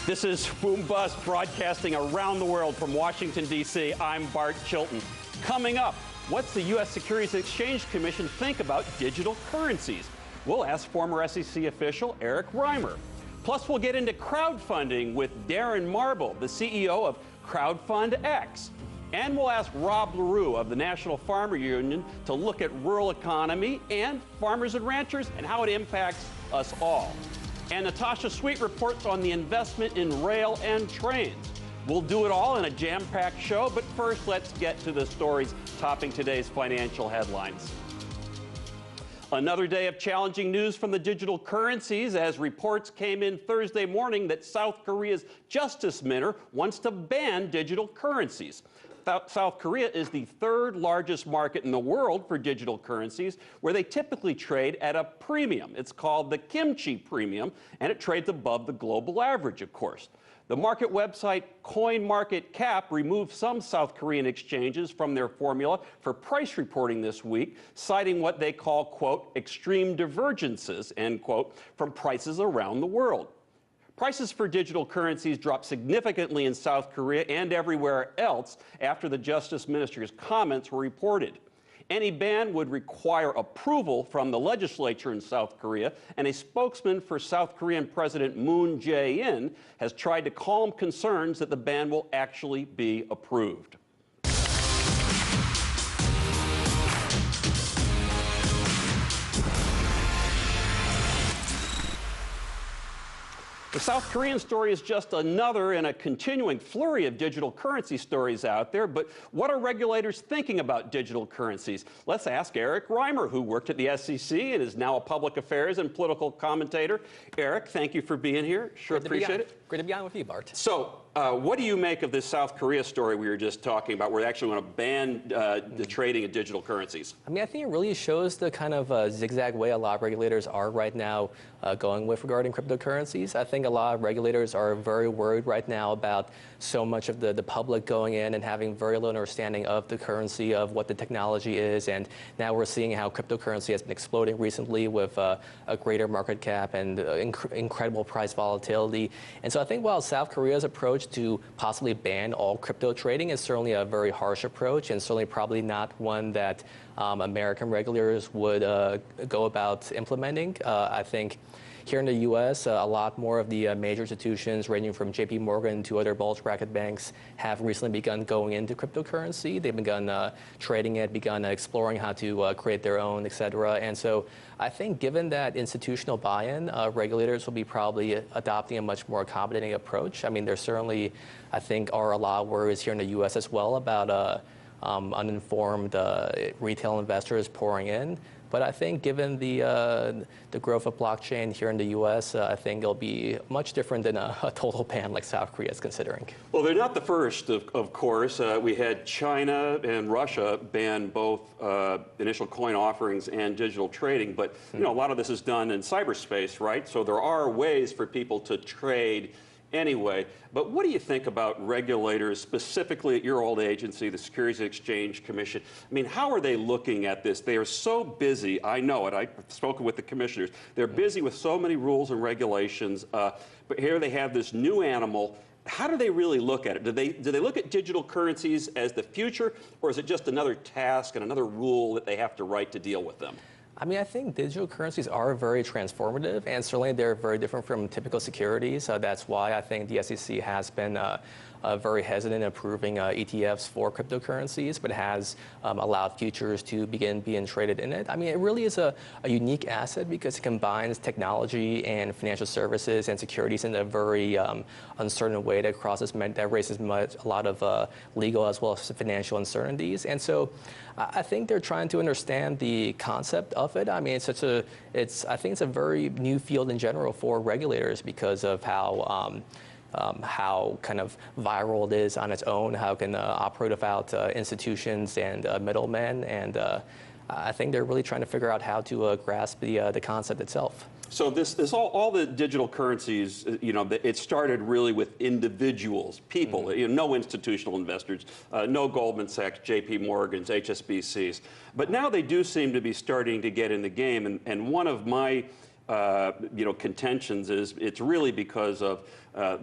This is Boom Bust broadcasting around the world from Washington, D.C. I'm Bart Chilton. Coming up, what's the U.S. Securities and Exchange Commission think about digital currencies? We'll ask former SEC official Erich Reimer. Plus, we'll get into crowdfunding with Darren Marble, the CEO of CrowdFundX. And we'll ask Rob LaRue of the National Farmer Union to look at rural economy and farmers and ranchers and how it impacts us all. And Natasha Sweet reports on the investment in rail and trains. We'll do it all in a jam-packed show, but first let's get to the stories topping today's financial headlines. Another day of challenging news from the digital currencies as reports came in Thursday morning that South Korea's justice minister wants to ban digital currencies. South Korea is the third largest market in the world for digital currencies, where they typically trade at a premium. It's called the kimchi premium, and it trades above the global average, of course. The market website CoinMarketCap removed some South Korean exchanges from their formula for price reporting this week, citing what they call, quote, extreme divergences, end quote, from prices around the world. Prices for digital currencies dropped significantly in South Korea and everywhere else after the Justice Minister's comments were reported. Any ban would require approval from the legislature in South Korea, and a spokesman for South Korean President Moon Jae-in has tried to calm concerns that the ban will actually be approved. The South Korean story is just another in a continuing flurry of digital currency stories out there, but what are regulators thinking about digital currencies? Let's ask Erich Reimer, who worked at the SEC and is now a public affairs and political commentator. Erich, thank you for being here. Sure appreciate it. Great to be on with you, Bart. So, what do you make of this South Korea story we were just talking about? We're actually going to ban the trading of digital currencies. I mean, I think it really shows the kind of zigzag way a lot of regulators are right now going with regarding cryptocurrencies. I think a lot of regulators are very worried right now about so much of the public going in and having very little understanding of the currency, of what the technology is. And now we're seeing how cryptocurrency has been exploding recently with a greater market cap and incredible price volatility. And so I think while South Korea's approach to possibly ban all crypto trading is certainly a very harsh approach, and certainly probably not one that American regulators would go about implementing. I think here in the U.S., a lot more of the major institutions, ranging from J.P. Morgan to other bulge bracket banks, have recently begun going into cryptocurrency. They've begun trading it, begun exploring how to create their own, et cetera. And so I think given that institutional buy-in, regulators will be probably adopting a much more accommodating approach. I mean, there certainly, I think, are a lot of worries here in the U.S. as well about uninformed retail investors pouring in. But I think given the growth of blockchain here in the U.S., I think it'll be much different than a total ban like South Korea is considering. Well, they're not the first, of course. We had China and Russia ban both initial coin offerings and digital trading. But you know, a lot of this is done in cyberspace, right? So there are ways for people to trade anyway. But what do you think about regulators, specifically at your old agency, the Securities and Exchange Commission? I mean, how are they looking at this? They are so busy. I know it. I've spoken with the commissioners. They're busy with so many rules and regulations. But here they have this new animal. How do they really look at it? Do they look at digital currencies as the future, or is it just another task and another rule that they have to write to deal with them? I mean, I think digital currencies are very transformative, and certainly they're very different from typical securities. That's why I think the SEC has been very hesitant in approving ETFs for cryptocurrencies, but has allowed futures to begin being traded in it. I mean, it really is a unique asset because it combines technology and financial services and securities in a very uncertain way that raises a lot of legal as well as financial uncertainties. And so I think they're trying to understand the concept of it. I mean, I think it's a very new field in general for regulators because of how kind of viral it is on its own, how it can operate without institutions and middlemen. And I think they're really trying to figure out how to grasp the concept itself. So all the digital currencies, you know, it started really with individuals, people, you know, no institutional investors, no Goldman Sachs, J.P. Morgans, HSBCs. But now they do seem to be starting to get in the game. And one of my contentions is it's really because of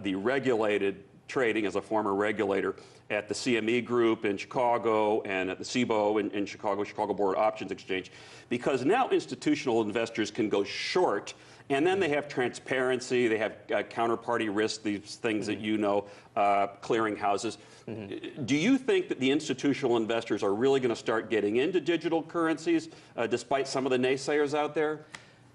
the regulated trading as a former regulator at the CME Group in Chicago and at the CBOE in Chicago, Chicago Board Options Exchange, because now institutional investors can go short, and then they have transparency, they have counterparty risk, these things that you know, clearing houses. Do you think that the institutional investors are really going to start getting into digital currencies, despite some of the naysayers out there?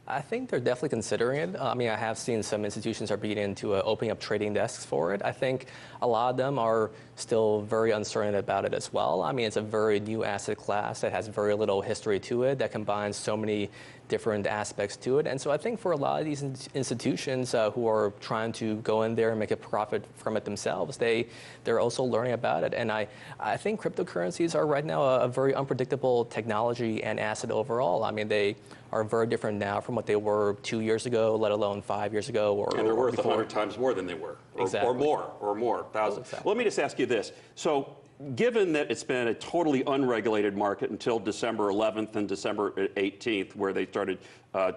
I think they're definitely considering it. I mean, I have seen some institutions are beginning to opening up trading desks for it. I think a lot of them are still very uncertain about it as well. I mean, it's a very new asset class that has very little history to it, that combines so many different aspects to it. And so I think for a lot of these institutions who are trying to go in there and make a profit from it themselves, they're also learning about it. And I think cryptocurrencies are right now a very unpredictable technology and asset overall. I mean, they are very different now from what they were 2 years ago, let alone 5 years ago, and they're worth before. 100 times more than they were, Exactly. or more, thousands. Exactly. Well, let me just ask you this. So, given that it's been a totally unregulated market until December 11th and December 18th, where they started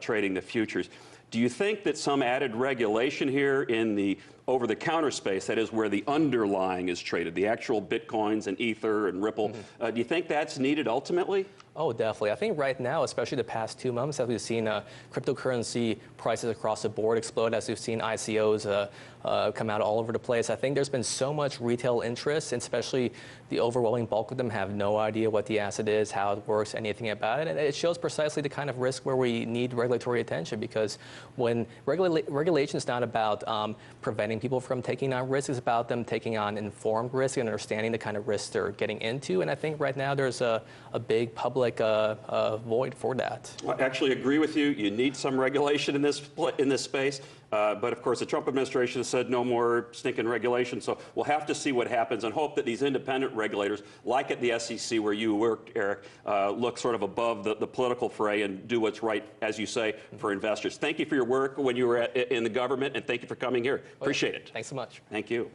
trading the futures, do you think that some added regulation here in the over-the-counter space, that is where the underlying is traded, the actual Bitcoins and Ether and Ripple, do you think that's needed ultimately? Oh, definitely. I think right now, especially the past 2 months, as we've seen cryptocurrency prices across the board explode, as we've seen ICOs come out all over the place. I think there's been so much retail interest, and especially the overwhelming bulk of them have no idea what the asset is, how it works, anything about it. And it shows precisely the kind of risk where we need regulatory attention, because when regulation is not about preventing people from taking on risk, it's about them taking on informed risk and understanding the kind of risk they're getting into. And I think right now there's a big public void for that. I actually agree with you. You need some regulation in this space. But of course, the Trump administration has said no more stinking regulation. So we'll have to see what happens and hope that these independent regulators, like at the SEC where you worked, Erich, look sort of above the political fray and do what's right, as you say, for investors. Thank you for your work when you were in the government, and thank you for coming here. Appreciate it. Thanks so much. Thank you.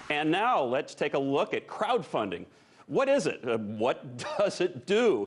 And now let's take a look at crowdfunding. What is it? What does it do?